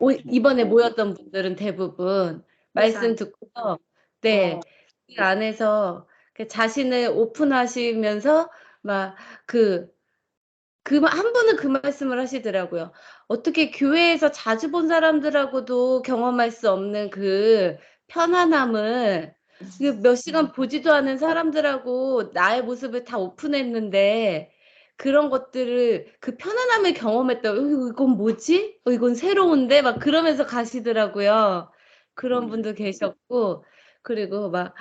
이번에 모였던 분들은 대부분 말씀 세상에. 듣고서 네. 그 안에서 자신을 오픈하시면서 막 한 분은 그 말씀을 하시더라고요. 어떻게 교회에서 자주 본 사람들하고도 경험할 수 없는 그 편안함을 몇 시간 보지도 않은 사람들하고 나의 모습을 다 오픈했는데 그런 것들을 그 편안함을 경험했다. 이건 뭐지? 이건 새로운데? 막 그러면서 가시더라고요. 그런 분도 계셨고 그리고 막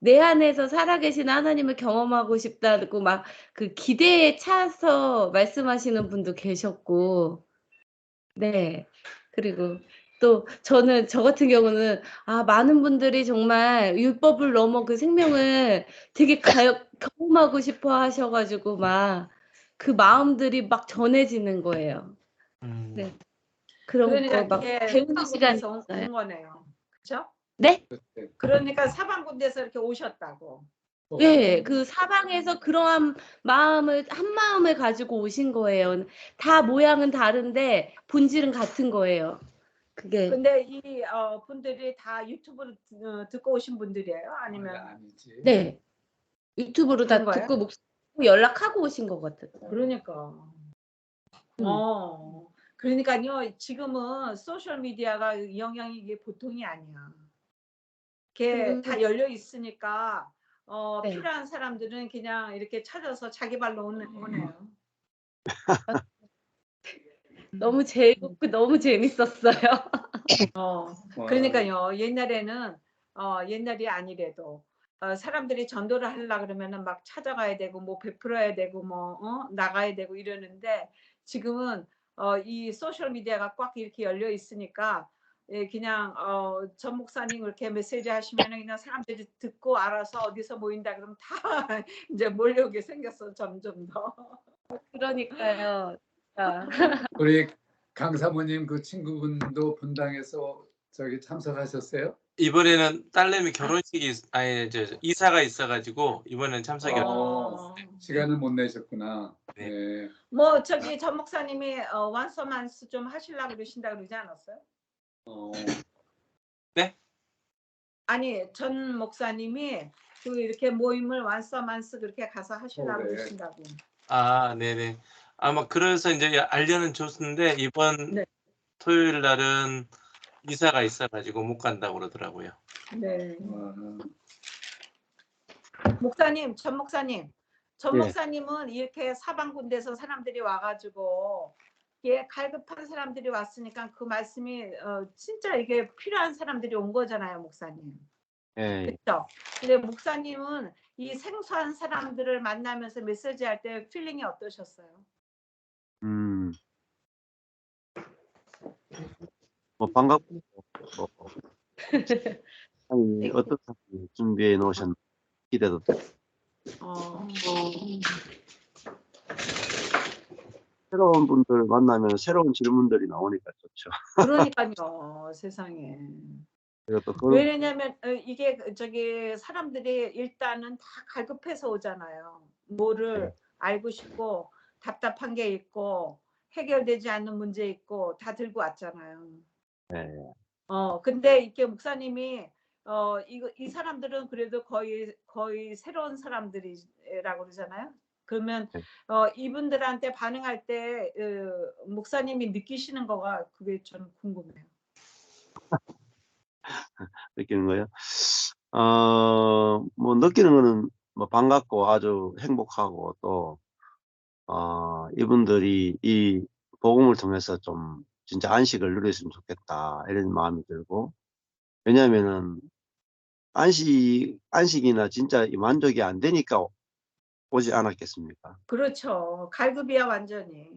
내 안에서 살아계신 하나님을 경험하고 싶다고 막 기대에 차서 말씀하시는 분도 계셨고, 네. 그리고 또 저 같은 경우는 많은 분들이 정말 율법을 넘어 그 생명을 되게 경험하고 싶어 하셔가지고 막 그 마음들이 막 전해지는 거예요. 네. 그런 그러니까 거 막 이게 배우는 시간이 사방군데서 있어요. 온 거네요. 그렇죠? 네? 그러니까 사방군데서 이렇게 오셨다고. 네, 그 사방에서 그러한 한 마음을 가지고 오신 거예요. 다 모양은 다른데 본질은 같은 거예요. 그게. 근데 이 분들이 다 유튜브로 듣고 오신 분들이에요? 아니면? 아니지. 네. 유튜브로 그런 다 거예요? 듣고 연락하고 오신 것 같아요. 그러니까. 그러니까요, 지금은 소셜 미디어가 영향이 이게 보통이 아니야. 이게 다 열려 있으니까 네. 필요한 사람들은 그냥 이렇게 찾아서 자기 발로 오네요. 너무 즐겁고 너무 재밌었어요. 그러니까요, 옛날이 아니래도 사람들이 전도를 하려고 그러면은 막 찾아가야 되고 뭐 베풀어야 되고 뭐 나가야 되고 이러는데 지금은 이 소셜 미디어가 꽉 이렇게 열려 있으니까 예, 그냥 전 목사님 이렇게 메시지 하시면은 그냥 사람들이 듣고 알아서 어디서 모인다 그러면 다 이제 몰려오게 생겼어, 점점 더. 그러니까요. 우리 강 사모님 그 친구분도 분당에서 저기 참석하셨어요? 이번에는 딸내미 결혼식이 이사가 있어가지고 이번에는 참석이 시간을 못 내셨구나. 네. 네. 뭐 저기 전 목사님이 완서만스 좀 하시려고 그러신다 그러지 않았어요? 네? 아니 전 목사님이 이렇게 모임을 완서만스 그렇게 가서 하시려고 네. 그러신다고. 네네. 아마 그래서 이제 알려는 줬는데 이번 네. 토요일 날은 이사가 있어가지고 못 간다고 그러더라고요. 네. 목사님, 전 목사님, 전 예. 목사님은 이렇게 사방군데서 사람들이 와가지고 예, 갈급한 사람들이 왔으니까 그 말씀이 진짜 이게 필요한 사람들이 온 거잖아요, 목사님. 예. 그렇죠. 근데 목사님은 이 생소한 사람들을 만나면서 메시지 할 때 필링이 어떠셨어요? 뭐 반갑고 아니 어떤 사람이 준비해 놓으셨나 기대도 되고 새로운 분들 만나면 새로운 질문들이 나오니까 좋죠. 그러니까요, 세상에. 그리고 또 왜냐면 이게 저기 사람들이 일단은 다 갈급해서 오잖아요. 뭐를 알고 싶고 답답한 게 있고 해결되지 않는 문제 있고 다 들고 왔잖아요. 네. 근데 이렇게 목사님이 이 사람들은 그래도 거의 새로운 사람들이라고 그러잖아요. 그러면 이분들한테 반응할 때 목사님이 느끼시는 거가 그게 좀 궁금해요. 느끼는 거예요. 뭐 느끼는 거는 뭐 반갑고 아주 행복하고 또 이분들이 이 복음을 통해서 좀 진짜 안식을 누렸으면 좋겠다 이런 마음이 들고 왜냐하면은 안식이나 진짜 만족이 안 되니까 오지 않았겠습니까? 그렇죠. 갈급이야 완전히.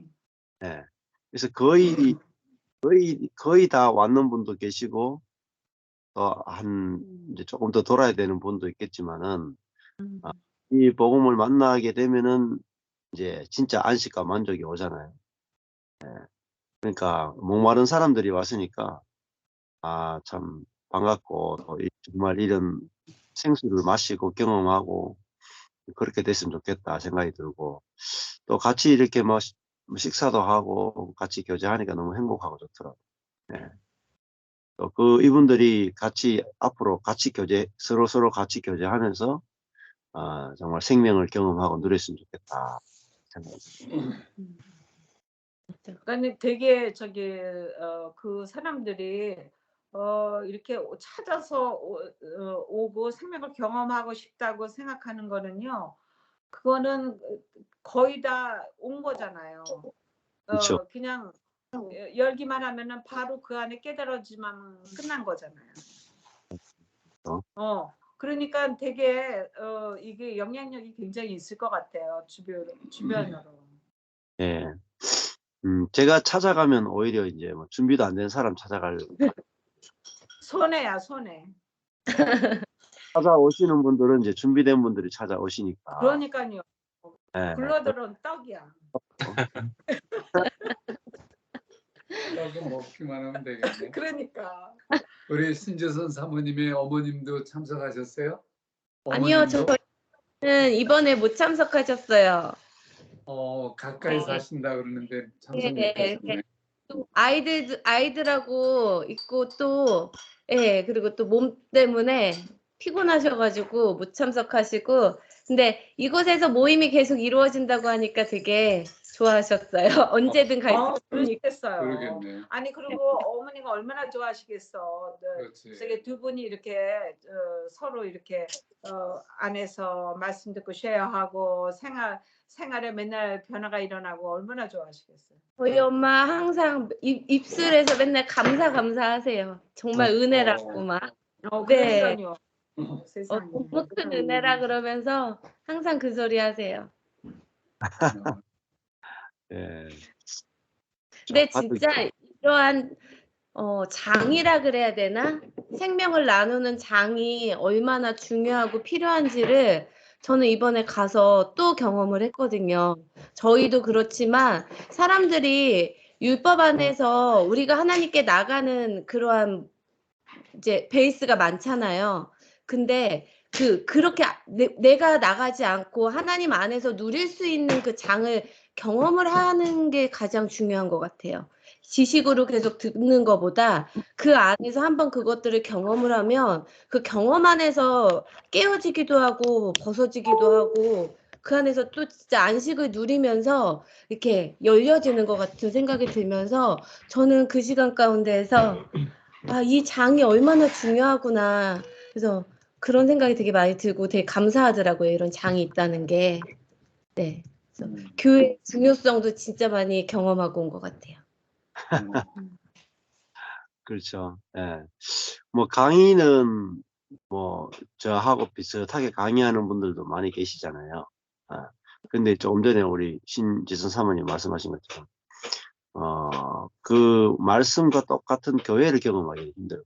네. 그래서 거의 다 왔는 분도 계시고 이제 조금 더 돌아야 되는 분도 있겠지만은 이 복음을 만나게 되면은 이제 진짜 안식과 만족이 오잖아요. 네. 그러니까 목마른 사람들이 왔으니까 참 반갑고 또 정말 이런 생수를 마시고 경험하고 그렇게 됐으면 좋겠다 생각이 들고 또 같이 이렇게 뭐 뭐 식사도 하고 같이 교제하니까 너무 행복하고 좋더라고요. 예. 또 그 이분들이 같이 앞으로 같이 서로 같이 교제하면서 정말 생명을 경험하고 누렸으면 좋겠다 생각합니다. 그러니까 되게 그 사람들이 이렇게 찾아서 오고 생명을 경험하고 싶다고 생각하는 거는요. 그거는 거의 다 온 거잖아요. 그렇죠. 그냥 열기만 하면은 바로 그 안에 깨달아지만 끝난 거잖아요. 그러니까 되게 이게 영향력이 굉장히 있을 것 같아요. 주변으로. 예. 제가 찾아가면 오히려 이제 뭐 준비도 안 된 사람 찾아갈 손해야, 손해. 찾아오시는 분들은 이제 준비된 분들이 찾아오시니까. 그러니까요. 예. 굴러들은 떡이야. 떡은 먹기만 하면 되겠네. 그러니까. 우리 신재선 사모님의 어머님도 참석하셨어요? 아니요, 어머님도? 저는 이번에 못 참석하셨어요. 가까이 네. 사신다 그러는데 참석 네. 못하셨네. 또 아이들하고 있고 또 예, 그리고 또 몸 때문에 피곤하셔가지고 못 참석하시고, 근데 이곳에서 모임이 계속 이루어진다고 하니까 되게 좋아하셨어요. 언제든 갈 수 있으니까. 그러겠어요. 그러겠네. 아니 그리고 어머니가 얼마나 좋아하시겠어. 그렇지. 되게 두 분이 이렇게 서로 이렇게 안에서 말씀 듣고 쉐어하고 생활에 맨날 변화가 일어나고 얼마나 좋아하시겠어요. 저희 엄마 항상 입술에서 맨날 감사하세요. 정말 은혜라고 막. 네. 그러니까요. 세상에. 너무 큰 은혜라 그러면서 항상 그 소리 하세요. 예. 근데 진짜 이러한 장이라 그래야 되나? 생명을 나누는 장이 얼마나 중요하고 필요한지를 저는 이번에 가서 또 경험을 했거든요. 저희도 그렇지만 사람들이 율법 안에서 우리가 하나님께 나가는 그러한 이제 베이스가 많잖아요. 근데 그렇게 내가 나가지 않고 하나님 안에서 누릴 수 있는 그 장을 경험을 하는 게 가장 중요한 것 같아요. 지식으로 계속 듣는 것보다 그 안에서 한번 그것들을 경험을 하면 그 경험 안에서 깨어지기도 하고 벗어지기도 하고 그 안에서 또 진짜 안식을 누리면서 이렇게 열려지는 것 같은 생각이 들면서 저는 그 시간 가운데에서 이 장이 얼마나 중요하구나. 그래서 그런 생각이 되게 많이 들고 되게 감사하더라고요. 이런 장이 있다는 게. 네. 그래서 교회의 중요성도 진짜 많이 경험하고 온 것 같아요. 그렇죠. 예. 뭐 강의는 뭐 저하고 비슷하게 강의하는 분들도 많이 계시잖아요. 근데 조금 전에 우리 신지선 사모님 말씀하신 것처럼 그 말씀과 똑같은 교회를 경험하기 힘들어요.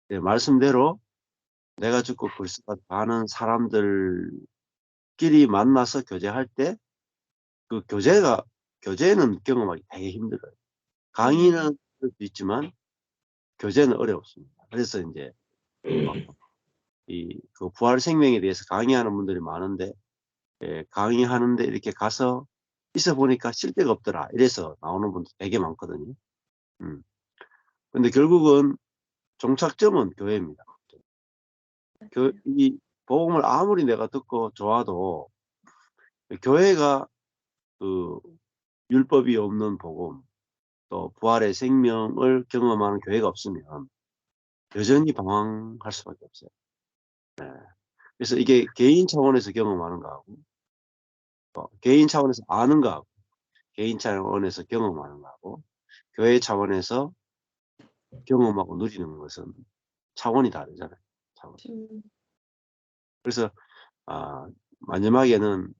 네, 말씀대로 내가 죽고 불쌍하다 하는 사람들끼리 만나서 교제할 때 그 교제는 경험하기 되게 힘들어요. 강의는 할 수 있지만 교제는 어렵습니다. 그래서 이제 그 부활 생명에 대해서 강의하는 분들이 많은데 강의하는데 이렇게 가서 있어 보니까 쉴 데가 없더라. 이래서 나오는 분도 되게 많거든요. 근데 결국은 종착점은 교회입니다. 이 복음을 아무리 내가 듣고 좋아도 교회가 그 율법이 없는 복음 또 부활의 생명을 경험하는 교회가 없으면 여전히 방황할 수밖에 없어요. 그래서 이게 개인 차원에서 경험하는 거하고 개인 차원에서 아는 거하고 개인 차원에서 경험하는 거하고 교회 차원에서 경험하고 누리는 것은 차원이 다르잖아요. 차원. 그래서 마지막에는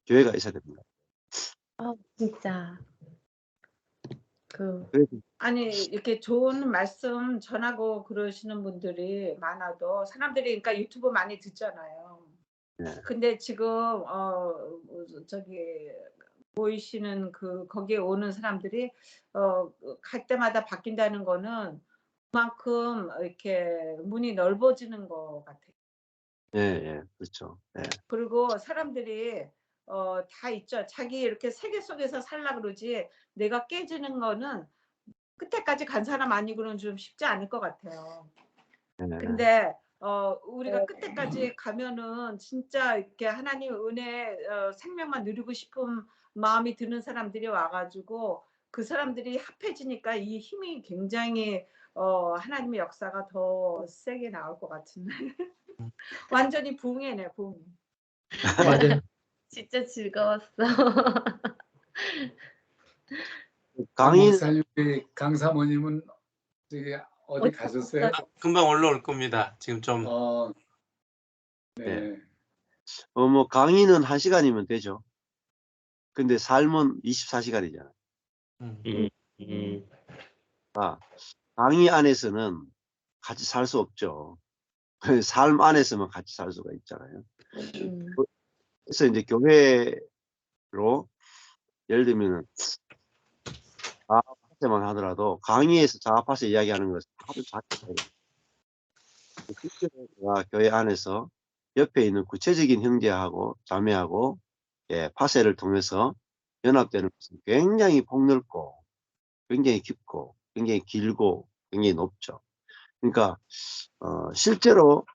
교회가 있어야 됩니다. 진짜. 아니 이렇게 좋은 말씀 전하고 그러시는 분들이 많아도 사람들이 그러니까 유튜브 많이 듣잖아요. 네. 근데 지금 보이시는 거기에 오는 사람들이 갈 때마다 바뀐다는 거는 그만큼 이렇게 문이 넓어지는 것 같아요. 예, 그렇죠. 예. 그리고 사람들이 다 있죠. 자기 이렇게 세계 속에서 살라 그러지 내가 깨지는 거는 끝에까지 간 사람 아니고는 좀 쉽지 않을 것 같아요. 네. 근데 우리가 끝에까지 가면은 진짜 이렇게 하나님 은혜 생명만 누리고 싶은 마음이 드는 사람들이 와가지고 그 사람들이 합해지니까 이 힘이 굉장히 하나님의 역사가 더 세게 나올 것 같은데 완전히 붕해네 붕. 맞아요. 진짜 즐거웠어. 강의 목사님, 우리 강 사모님은 저기 어디 가셨어요? 금방 올라올 겁니다. 지금 좀 네. 뭐 강의는 1시간이면 되죠. 근데 삶은 24시간이잖아요. 강의 안에서는 같이 살 수 없죠. 삶 안에서만 같이 살 수가 있잖아요. 그래서 이제 교회로 예를 들면 자아파세만 하더라도 강의에서 자아파세 이야기하는 것은 아주 작게 실제로 교회 안에서 옆에 있는 구체적인 형제하고 자매하고 파세를 통해서 연합되는 것은 굉장히 폭넓고 굉장히 깊고 굉장히 길고 굉장히 높죠. 그러니까 실제로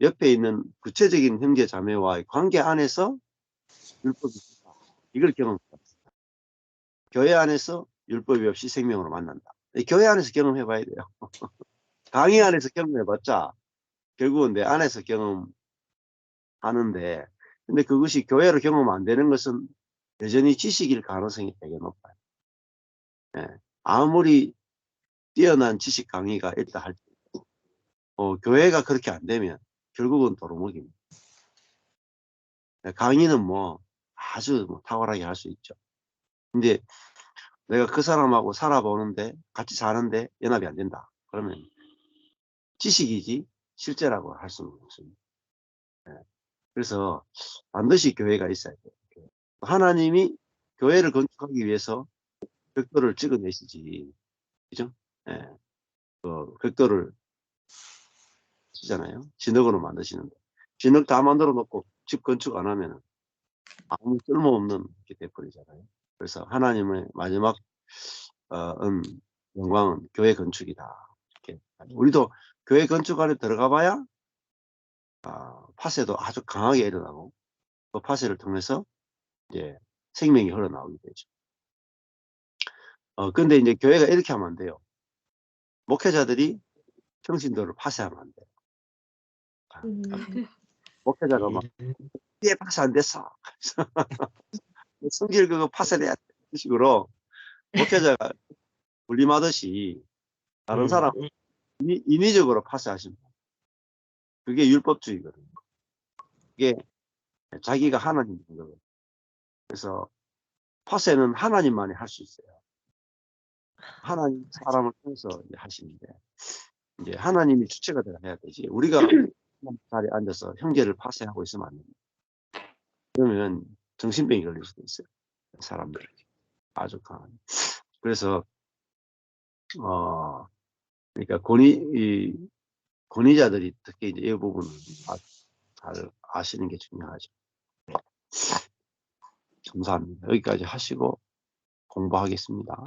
옆에 있는 구체적인 형제 자매와의 관계 안에서 율법이 있다. 이걸 경험합니다. 교회 안에서 율법이 없이 생명으로 만난다. 교회 안에서 경험해봐야 돼요. 강의 안에서 경험해봤자 결국은 내 안에서 경험하는데, 근데 그것이 교회로 경험 안 되는 것은 여전히 지식일 가능성이 되게 높아요. 아무리 뛰어난 지식 강의가 있다 할지라도 교회가 그렇게 안 되면 결국은 도루묵입니다. 강의는 뭐 아주 탁월하게 할 수 있죠. 근데 내가 그 사람하고 살아보는데 같이 사는데 연합이 안 된다. 그러면 지식이지 실제라고 할 수는 없습니다. 그래서 반드시 교회가 있어야 돼요. 하나님이 교회를 건축하기 위해서 벽돌을 찍어내시지, 그죠? 벽돌을 쓰잖아요. 진흙으로 만드시는데 진흙 다 만들어 놓고 집 건축 안 하면 아무 쓸모없는 게 돼버리잖아요. 그래서 하나님의 마지막 영광은 교회 건축이다. 이렇게. 우리도 교회 건축 안에 들어가봐야 파세도 아주 강하게 일어나고 그 파세를 통해서 이제 생명이 흘러나오게 되죠. 근데 이제 교회가 이렇게 하면 안 돼요. 목회자들이 평신도를 파쇄하면 안 돼요. 목회자가 막 이게 파쇄 안 됐어. 성질 그거 파쇄돼야 돼. 이런 식으로 목회자가 군림하듯이 다른 사람 인위적으로 파쇄하시면 그게 율법주의거든요. 그게 자기가 하나님인 거거든요. 그래서 파쇄는 하나님만이 할 수 있어요. 하나님 사람을 통해서 이제 하시는데 이제 하나님이 주체가 되어 해야 되지. 우리가 자리에 앉아서 형제를 파쇄하고 있으면 안 됩니다. 그러면 정신병이 걸릴 수도 있어요. 사람들이 아주 강한. 그래서 그러니까 권위자들이 특히 이제 이 부분을 잘 아시는 게 중요하죠. 감사합니다. 여기까지 하시고 공부하겠습니다.